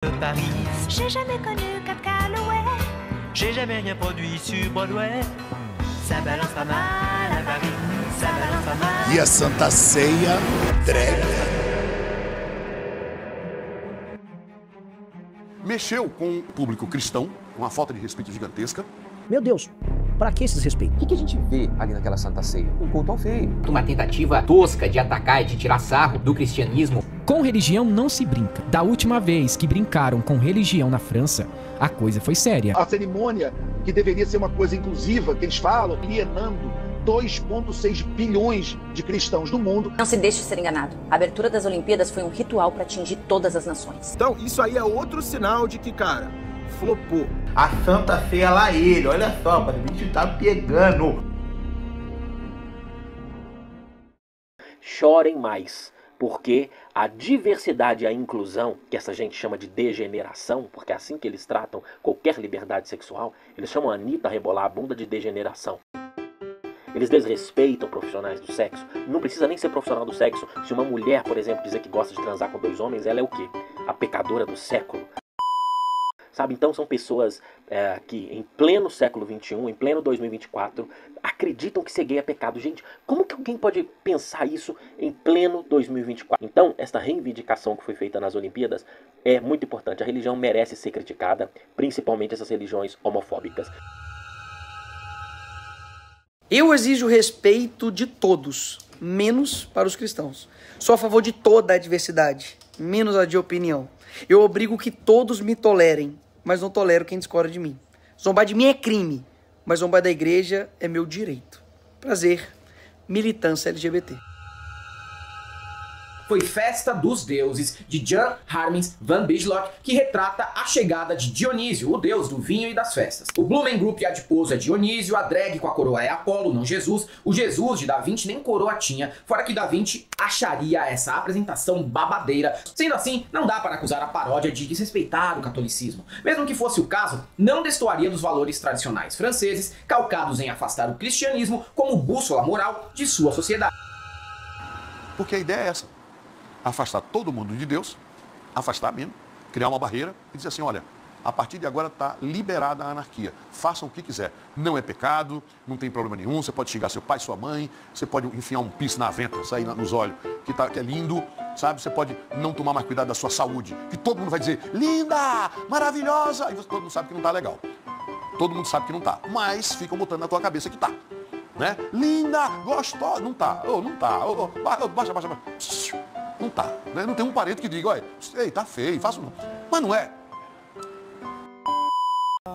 Paris. J'ai jamais connu Cap Calloway. J'ai jamais rien produit sur Broadway. Ça balance pas mal à Paris, ça balance pas mal. E a Santa Ceia drag. Mexeu com o público cristão, com uma falta de respeito gigantesca. Meu Deus, pra que esses respeitos? O que a gente vê ali naquela Santa Ceia? Um culto ao feio. Uma tentativa tosca de atacar e de tirar sarro do cristianismo. Com religião não se brinca. Da última vez que brincaram com religião na França, a coisa foi séria. A cerimônia, que deveria ser uma coisa inclusiva, que eles falam, alienando 2,6 bilhões de cristãos do mundo. Não se deixe ser enganado. A abertura das Olimpíadas foi um ritual para atingir todas as nações. Então, isso aí é outro sinal de que, cara, flopou. A Santa Ceia lá ele, olha só, o bicho tá pegando. Chorem mais, porque a diversidade e a inclusão, que essa gente chama de degeneração, porque é assim que eles tratam qualquer liberdade sexual, eles chamam a Anitta a rebolar a bunda de degeneração. Eles desrespeitam profissionais do sexo. Não precisa nem ser profissional do sexo. Se uma mulher, por exemplo, dizer que gosta de transar com 2 homens, ela é o quê? A pecadora do século. Sabe? Então são pessoas que em pleno século XXI, em pleno 2024, acreditam que ser gay é pecado. Gente, como que alguém pode pensar isso em pleno 2024? Então, esta reivindicação que foi feita nas Olimpíadas é muito importante. A religião merece ser criticada, principalmente essas religiões homofóbicas. Eu exijo respeito de todos, menos para os cristãos. Sou a favor de toda a diversidade, menos a de opinião. Eu obrigo que todos me tolerem, mas não tolero quem discorda de mim. Zombar de mim é crime, mas zombar da igreja é meu direito. Prazer, militância LGBT. Foi Festa dos Deuses, de Jan Harmens van Bislock, que retrata a chegada de Dionísio, o deus do vinho e das festas. O Blumen Group adiposo é Dionísio, a drag com a coroa é Apolo, não Jesus. O Jesus de Da Vinci nem coroa tinha, fora que Da Vinci acharia essa apresentação babadeira. Sendo assim, não dá para acusar a paródia de desrespeitar o catolicismo. Mesmo que fosse o caso, não destoaria dos valores tradicionais franceses, calcados em afastar o cristianismo como bússola moral de sua sociedade. Porque a ideia é essa. Afastar todo mundo de Deus, afastar mesmo, criar uma barreira e dizer assim, olha, a partir de agora está liberada a anarquia. Façam o que quiser. Não é pecado, não tem problema nenhum, você pode xingar seu pai, sua mãe, você pode enfiar um pis na venta, sair nos olhos, que é lindo, sabe? Você pode não tomar mais cuidado da sua saúde, que todo mundo vai dizer, linda, maravilhosa, e todo mundo sabe que não está legal. Todo mundo sabe que não está, mas ficam botando na tua cabeça que está. Né? Linda, gostosa, não está, não está, baixa. Não tá, né? Não tem um parente que diga, olha, ei, tá feio, faço não. Mas não é.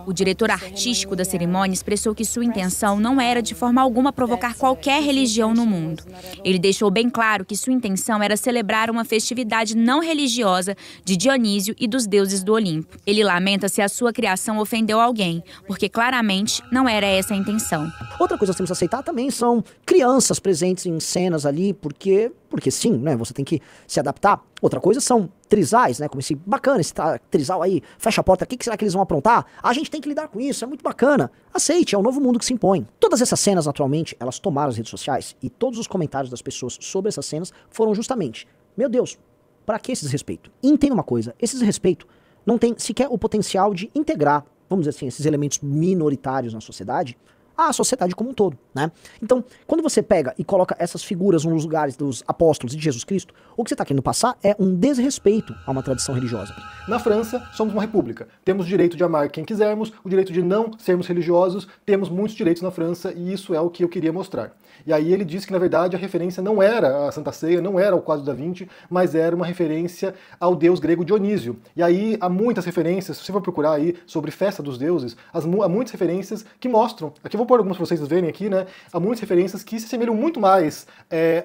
O diretor artístico da cerimônia expressou que sua intenção não era de forma alguma provocar qualquer religião no mundo. Ele deixou bem claro que sua intenção era celebrar uma festividade não religiosa de Dionísio e dos deuses do Olimpo. Ele lamenta se a sua criação ofendeu alguém, porque claramente não era essa a intenção. Outra coisa que temos que aceitar também são crianças presentes em cenas ali, porque sim, né? Você tem que se adaptar. Outra coisa são trisais, né? Como esse bacana, esse trisal aí, fecha a porta, o que será que eles vão aprontar? A gente tem que lidar com isso, é muito bacana. Aceite, é o novo mundo que se impõe. Todas essas cenas, naturalmente, elas tomaram as redes sociais e todos os comentários das pessoas sobre essas cenas foram justamente, meu Deus, pra que esse desrespeito? E entenda uma coisa, esse desrespeito não tem sequer o potencial de integrar, vamos dizer assim, esses elementos minoritários na sociedade, a sociedade como um todo, né? Então, quando você pega e coloca essas figuras nos lugares dos apóstolos e de Jesus Cristo, o que você está querendo passar é um desrespeito a uma tradição religiosa. Na França, somos uma república. Temos o direito de amar quem quisermos, o direito de não sermos religiosos, temos muitos direitos na França e isso é o que eu queria mostrar. E aí ele disse que, na verdade, a referência não era a Santa Ceia, não era o quadro da Vinci, mas era uma referência ao deus grego Dionísio. E aí há muitas referências, se você for procurar aí sobre festa dos deuses, há muitas referências que mostram, aqui eu vou pôr algumas para vocês verem aqui, né? Há muitas referências que se assemelham muito mais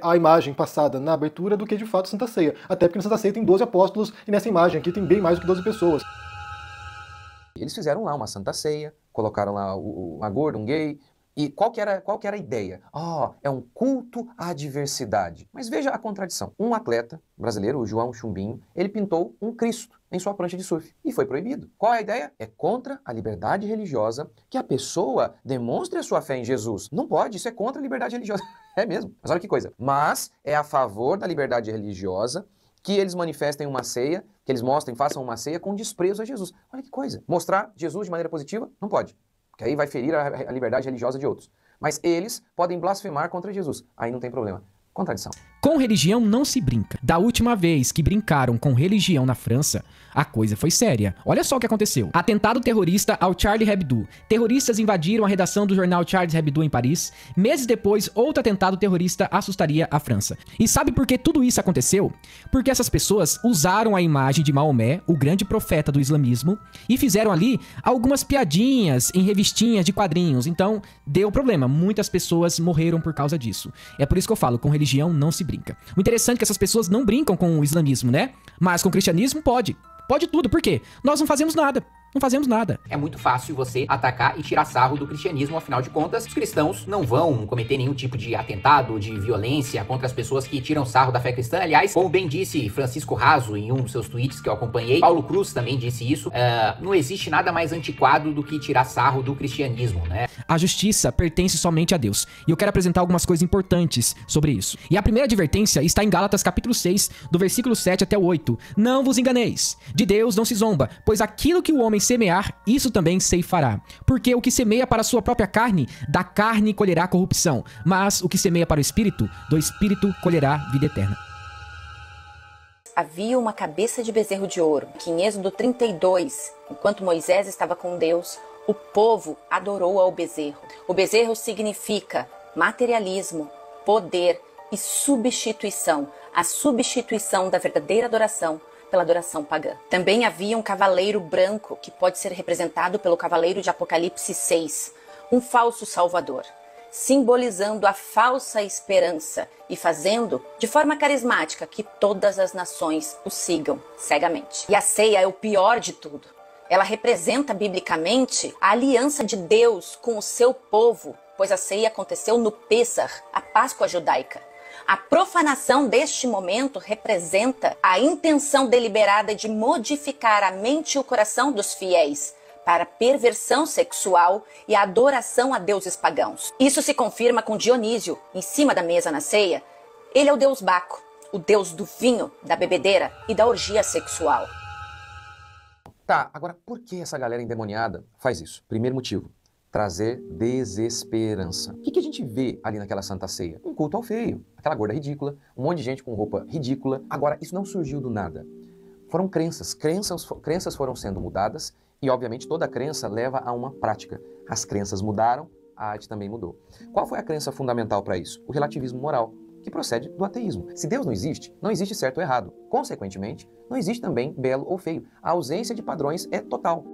à imagem passada na abertura do que, de fato, a Santa Ceia. Até porque na Santa Ceia tem 12 apóstolos e nessa imagem aqui tem bem mais do que 12 pessoas. Eles fizeram lá uma Santa Ceia, colocaram lá uma gorda, um gay. E qual que era a ideia? É um culto à diversidade. Mas veja a contradição. Um atleta brasileiro, o João Chumbinho, ele pintou um Cristo em sua prancha de surf. E foi proibido. Qual é a ideia? É contra a liberdade religiosa que a pessoa demonstre a sua fé em Jesus. Não pode, isso é contra a liberdade religiosa. É mesmo. Mas olha que coisa. Mas é a favor da liberdade religiosa que eles manifestem uma ceia que que eles mostrem, façam uma ceia com desprezo a Jesus. Olha que coisa. Mostrar Jesus de maneira positiva? Não pode. Porque aí vai ferir a liberdade religiosa de outros. Mas eles podem blasfemar contra Jesus. Aí não tem problema. Contradição. Com religião não se brinca. Da última vez que brincaram com religião na França, a coisa foi séria. Olha só o que aconteceu. Atentado terrorista ao Charlie Hebdo. Terroristas invadiram a redação do jornal Charlie Hebdo em Paris. Meses depois, outro atentado terrorista assustaria a França. E sabe por que tudo isso aconteceu? Porque essas pessoas usaram a imagem de Maomé, o grande profeta do islamismo, e fizeram ali algumas piadinhas em revistinhas de quadrinhos. Então, deu problema. Muitas pessoas morreram por causa disso. É por isso que eu falo, com religião não se brinca. O interessante é que essas pessoas não brincam com o islamismo, né? Mas com o cristianismo pode. Pode tudo. Por quê? Nós não fazemos nada. Não fazemos nada. É muito fácil você atacar e tirar sarro do cristianismo, afinal de contas, os cristãos não vão cometer nenhum tipo de atentado, de violência contra as pessoas que tiram sarro da fé cristã. Aliás, como bem disse Francisco Raso em um dos seus tweets que eu acompanhei, Paulo Cruz também disse isso, não existe nada mais antiquado do que tirar sarro do cristianismo, né? A justiça pertence somente a Deus. E eu quero apresentar algumas coisas importantes sobre isso. E a primeira advertência está em Gálatas capítulo 6, do versículo 7 até o 8. Não vos enganeis. De Deus não se zomba, pois aquilo que o homem semear, isso também ceifará. Porque o que semeia para a sua própria carne, da carne colherá corrupção. Mas o que semeia para o Espírito, do Espírito colherá vida eterna. Havia uma cabeça de bezerro de ouro, que em Êxodo 32, enquanto Moisés estava com Deus, o povo adorou ao bezerro. O bezerro significa materialismo, poder e substituição. A substituição da verdadeira adoração pela adoração pagã. Também havia um cavaleiro branco, que pode ser representado pelo cavaleiro de Apocalipse 6, um falso salvador, simbolizando a falsa esperança e fazendo, de forma carismática, que todas as nações o sigam cegamente. E a ceia é o pior de tudo. Ela representa biblicamente a aliança de Deus com o seu povo, pois a ceia aconteceu no Pêssar, a Páscoa judaica. A profanação deste momento representa a intenção deliberada de modificar a mente e o coração dos fiéis para perversão sexual e adoração a deuses pagãos. Isso se confirma com Dionísio, em cima da mesa na ceia. Ele é o deus Baco, o deus do vinho, da bebedeira e da orgia sexual. Tá, agora por que essa galera endemoniada faz isso? Primeiro motivo. Trazer desesperança. O que a gente vê ali naquela Santa Ceia? Um culto ao feio, aquela gorda ridícula, um monte de gente com roupa ridícula. Agora, isso não surgiu do nada. Foram crenças foram sendo mudadas e, obviamente, toda crença leva a uma prática. As crenças mudaram, a arte também mudou. Qual foi a crença fundamental para isso? O relativismo moral, que procede do ateísmo. Se Deus não existe certo ou errado. Consequentemente, não existe também belo ou feio. A ausência de padrões é total.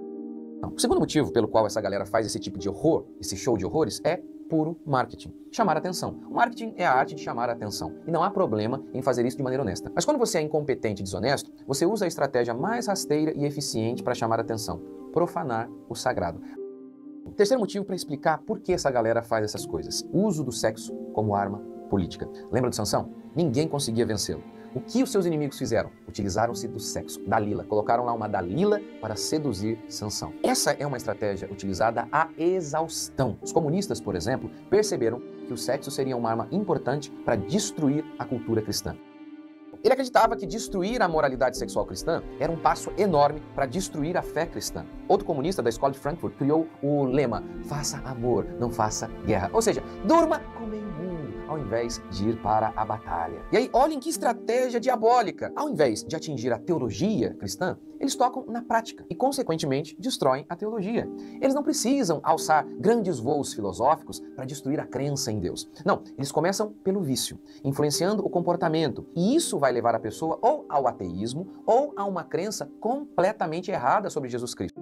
O segundo motivo pelo qual essa galera faz esse tipo de horror, esse show de horrores, é puro marketing. Chamar a atenção. O marketing é a arte de chamar a atenção. E não há problema em fazer isso de maneira honesta. Mas quando você é incompetente e desonesto, você usa a estratégia mais rasteira e eficiente para chamar a atenção. Profanar o sagrado. O terceiro motivo para explicar por que essa galera faz essas coisas. O uso do sexo como arma política. Lembra de Sansão? Ninguém conseguia vencê-lo. O que os seus inimigos fizeram? Utilizaram-se do sexo, Dalila. Colocaram lá uma Dalila para seduzir Sansão. Essa é uma estratégia utilizada à exaustão. Os comunistas, por exemplo, perceberam que o sexo seria uma arma importante para destruir a cultura cristã. Ele acreditava que destruir a moralidade sexual cristã era um passo enorme para destruir a fé cristã. Outro comunista da escola de Frankfurt criou o lema: faça amor, não faça guerra. Ou seja, durma com meio mundo, ao invés de ir para a batalha. E aí, olhem que estratégia diabólica. Ao invés de atingir a teologia cristã, eles tocam na prática e, consequentemente, destroem a teologia. Eles não precisam alçar grandes voos filosóficos para destruir a crença em Deus. Não, eles começam pelo vício, influenciando o comportamento. E isso vai levar a pessoa ou ao ateísmo ou a uma crença completamente errada sobre Jesus Cristo.